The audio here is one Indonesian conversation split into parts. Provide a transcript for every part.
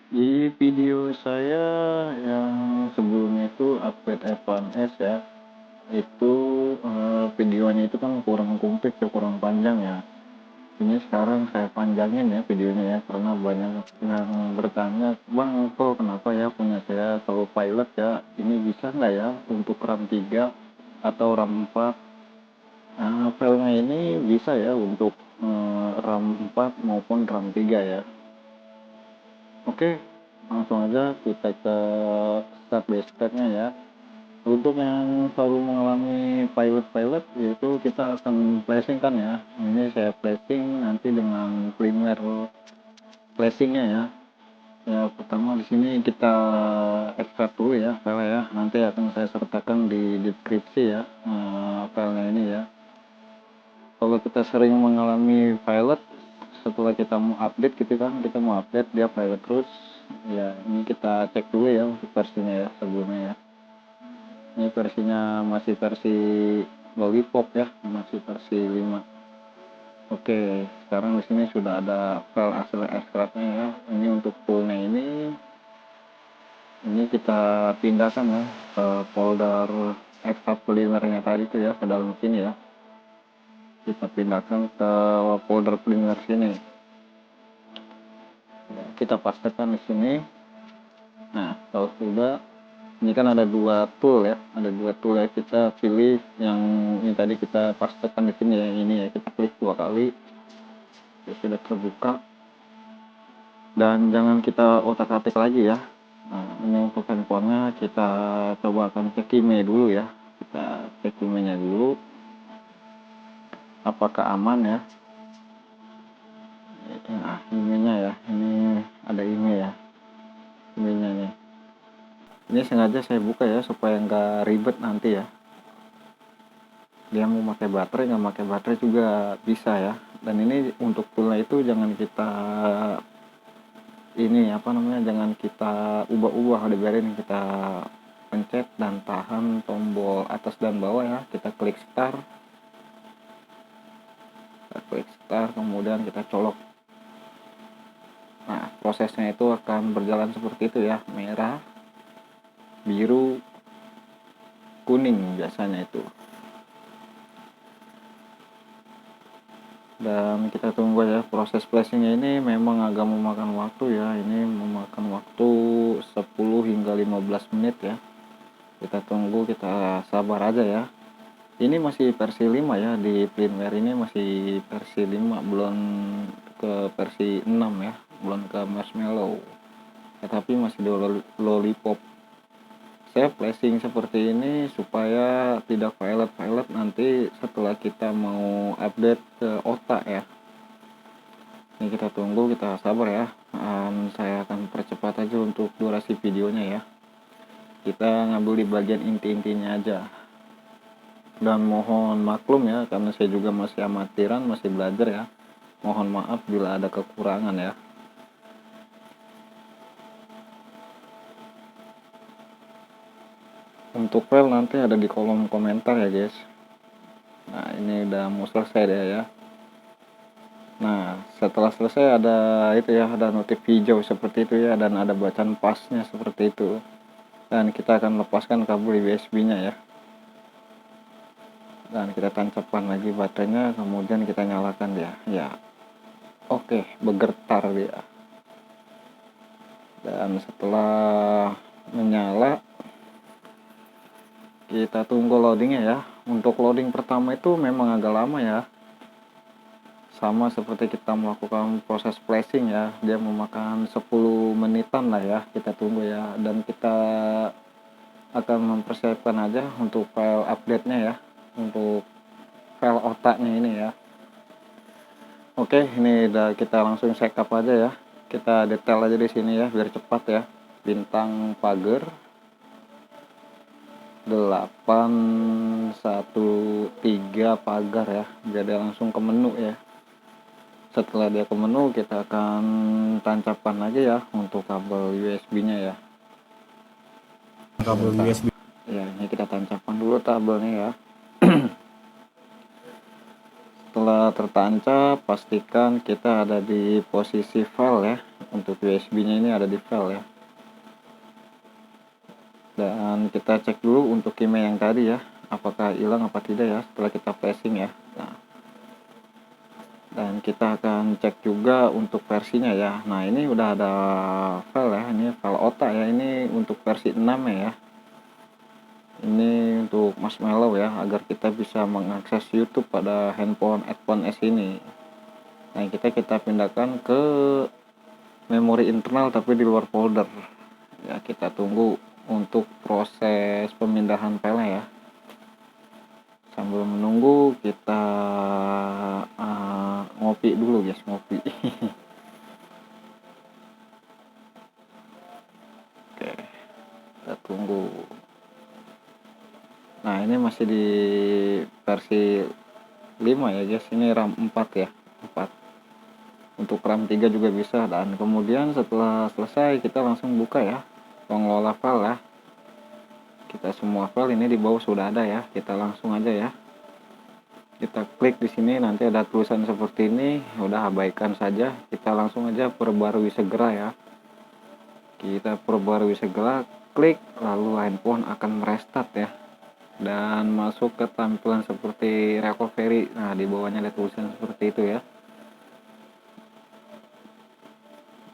Di video saya yang sebelumnya itu upgrade F1S ya, itu videonya itu kan kurang komplit ya, kurang panjang ya. Ini sekarang saya panjangin ya videonya ya, karena banyak yang bertanya, Bang, kok kenapa ya punya saya kalau pilot ya, ini bisa nggak ya untuk RAM 3 atau RAM 4? Filenya ini bisa ya untuk RAM 4 maupun RAM 3 ya. Oke, langsung aja kita ke step by step-nya ya. Untuk yang selalu mengalami pilot-pilot, yaitu kita akan flashing kan ya. Ini saya flashing nanti dengan firmware flashingnya ya. Ya, pertama di sini kita ekstrak dulu ya file ya. Nanti akan saya sertakan di deskripsi ya filenya ini ya. Kalau kita sering mengalami pilot, setelah kita mau update gitu kan, kita mau update dia pilot terus ya, ini kita cek dulu ya untuk versinya ya sebelumnya ya. Ini versinya masih versi lollipop ya, masih versi 5. Oke, sekarang di sini sudah ada file hasil ekstraknya ya. Ini untuk toolnya ini kita pindahkan ya ke folder ekstrak cleanernya tadi itu ya, ke dalam sini ya. Kita pindahkan ke folder cleaner sini. Kita pastekan di sini. Nah, kalau sudah, ini kan ada dua tool ya, kita pilih yang ini tadi kita pastekan di sini ya, ini ya kita klik 2 kali, ya sudah terbuka, dan jangan kita otak-atik lagi ya. Nah, ini untuk handphonenya kita coba akan cek email dulu ya, kita cek emailnya dulu apakah aman ya. Nah, emailnya ya, ini ada email ya, emailnya nih. Ini sengaja saya buka ya supaya nggak ribet nanti ya. Dia mau pakai baterai, nggak pakai baterai juga bisa ya. Dan ini untuk toolnya itu jangan kita ini apa namanya, jangan kita ubah-ubah, dibiarin kita pencet dan tahan tombol atas dan bawah ya. Kita klik start, kemudian kita colok. Nah, prosesnya itu akan berjalan seperti itu ya, merah, biru, kuning biasanya itu. Dan kita tunggu ya, proses flashingnya ini memang agak memakan waktu ya, ini memakan waktu 10 hingga 15 menit ya. Kita tunggu, kita sabar aja ya. Ini masih versi 5 ya, di firmware ini masih versi 5, belum ke versi 6 ya, belum ke marshmallow ya, tapi masih di lollipop. Saya flashing seperti ini supaya tidak pilot nanti setelah kita mau update ke otak ya. Ini kita tunggu, kita sabar ya. Saya akan percepat aja untuk durasi videonya ya. Kita ngambil di bagian inti-intinya aja. Dan mohon maklum ya, karena saya juga masih amatiran, masih belajar ya. Mohon maaf bila ada kekurangan ya. Untuk file nanti ada di kolom komentar ya guys. Nah, ini udah mau selesai deh ya. Nah, setelah selesai ada itu ya, ada notif hijau seperti itu ya, dan ada bacaan pasnya seperti itu. Dan kita akan lepaskan kabel USB-nya ya. Dan kita tancapkan lagi baterainya, kemudian kita nyalakan dia ya. Oke, bergetar dia. Dan setelah menyala, kita tunggu loadingnya ya. Untuk loading pertama itu memang agak lama ya, sama seperti kita melakukan proses flashing ya, dia memakan 10 menitan lah ya. Kita tunggu ya, dan kita akan mempersiapkan aja untuk file update nya ya, untuk file otaknya ini ya. Oke, ini udah, kita langsung setup aja ya. Kita detail aja di sini ya biar cepat ya. Bintang pagar 813 pagar ya, biar dia langsung ke menu ya. Setelah dia ke menu, kita akan tancapkan lagi ya untuk kabel USB-nya ya. Kabel USB. Ya, ini kita tancapkan dulu kabelnya ya. Setelah tertancap, pastikan kita ada di posisi file ya. untuk USB nya ini ada di file ya. Dan kita cek dulu untuk email yang tadi ya, apakah hilang apa tidak ya setelah kita flashing ya. Nah, dan kita akan cek juga untuk versinya ya. Nah, ini udah ada file ya, ini file OTA ya, ini untuk versi 6 ya. Ini untuk Marshmallow ya, agar kita bisa mengakses YouTube pada handphone iPhone S ini. Nah, kita pindahkan ke memori internal tapi di luar folder ya. Kita tunggu untuk proses pemindahan file ya. Sambil menunggu kita ngopi dulu guys, ngopi. Oke, kita tunggu. Nah, ini masih di versi 5 ya guys, ini RAM 4 ya, 4. Untuk RAM 3 juga bisa. Dan kemudian setelah selesai kita langsung buka ya pengelola file ya. Kita semua file ini di bawah sudah ada ya, kita langsung aja ya. Kita klik di sini, nanti ada tulisan seperti ini, udah abaikan saja. Kita langsung aja perbarui segera ya. Kita perbarui segera, klik, lalu handphone akan merestart ya. Dan masuk ke tampilan seperti recovery. Nah, di bawahnya ada tulisan seperti itu ya.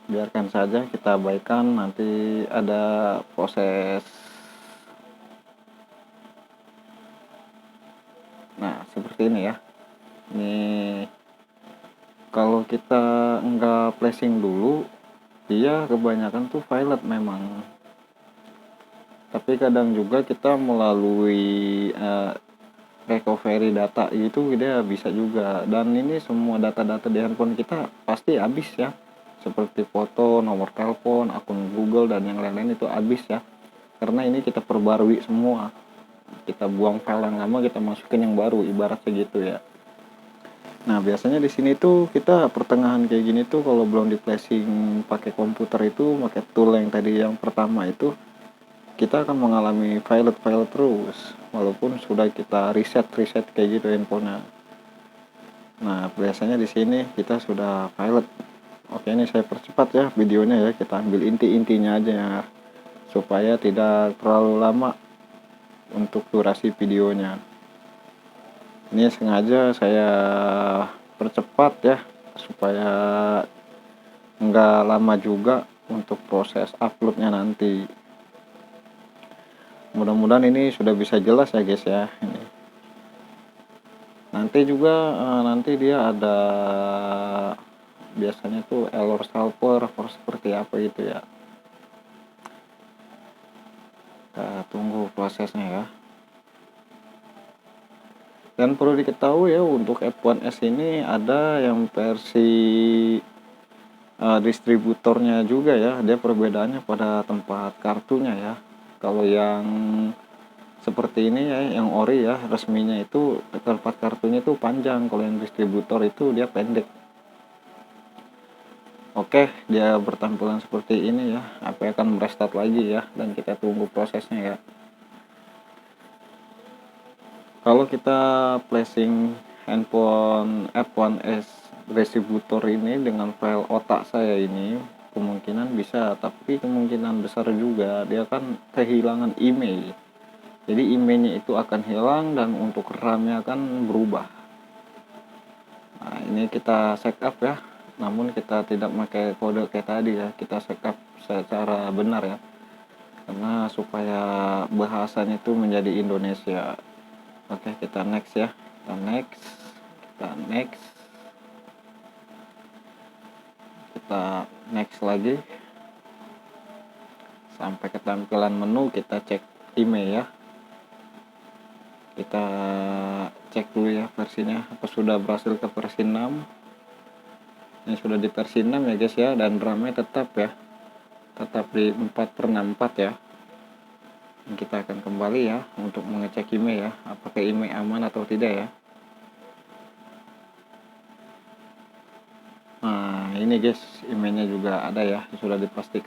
Biarkan saja, kita abaikan, nanti ada proses. Nah, seperti ini ya. Ini kalau kita enggak flashing dulu, dia kebanyakan tuh violet memang. Tapi kadang juga kita melalui recovery data itu dia bisa juga. Dan ini semua data-data di handphone kita pasti habis ya, seperti foto, nomor telepon, akun Google dan yang lain-lain itu habis ya, karena ini kita perbarui semua. Kita buang file yang lama, kita masukin yang baru, ibaratnya gitu ya. Nah, biasanya di sini tuh kita pertengahan kayak gini tuh kalau belum di flashing pakai komputer itu, pakai tool yang tadi yang pertama itu, kita akan mengalami violet terus walaupun sudah kita reset kayak gitu handphonenya. Nah, biasanya di sini kita sudah violet. Oke, ini saya percepat ya videonya ya, kita ambil inti-intinya aja ya, supaya tidak terlalu lama untuk durasi videonya. Ini sengaja saya percepat ya, supaya nggak lama juga untuk proses uploadnya nanti. Mudah-mudahan ini sudah bisa jelas ya guys ya. Ini nanti juga nanti dia ada biasanya tuh error server seperti apa gitu ya. Kita tunggu prosesnya ya. Dan perlu diketahui ya, untuk F1S ini ada yang versi distributornya juga ya. Dia perbedaannya pada tempat kartunya ya. Kalau yang seperti ini ya, yang ori ya, resminya itu tempat kartunya itu panjang. Kalau yang distributor itu dia pendek. Oke, dia bertampilan seperti ini ya. HP akan merestart lagi ya, dan kita tunggu prosesnya ya. Kalau kita flashing handphone F1S distributor ini dengan file otak saya ini, kemungkinan bisa, tapi kemungkinan besar juga dia kan kehilangan email. Jadi emailnya itu akan hilang dan untuk RAM-nya akan berubah. Nah, ini kita backup ya, namun kita tidak pakai kode kayak tadi ya, kita backup secara benar ya, karena supaya bahasanya itu menjadi Indonesia. Oke, kita next ya, kita next lagi sampai ke tampilan menu. Kita cek email ya, kita cek dulu ya versinya apa sudah berhasil ke versi 6. Ini sudah di versi 6 ya guys ya, dan RAM-nya tetap ya, tetap di 4/64 ya. Kita akan kembali ya untuk mengecek email ya, apakah email aman atau tidak ya. Nah, ini guys, emailnya juga ada ya, sudah dipastikan.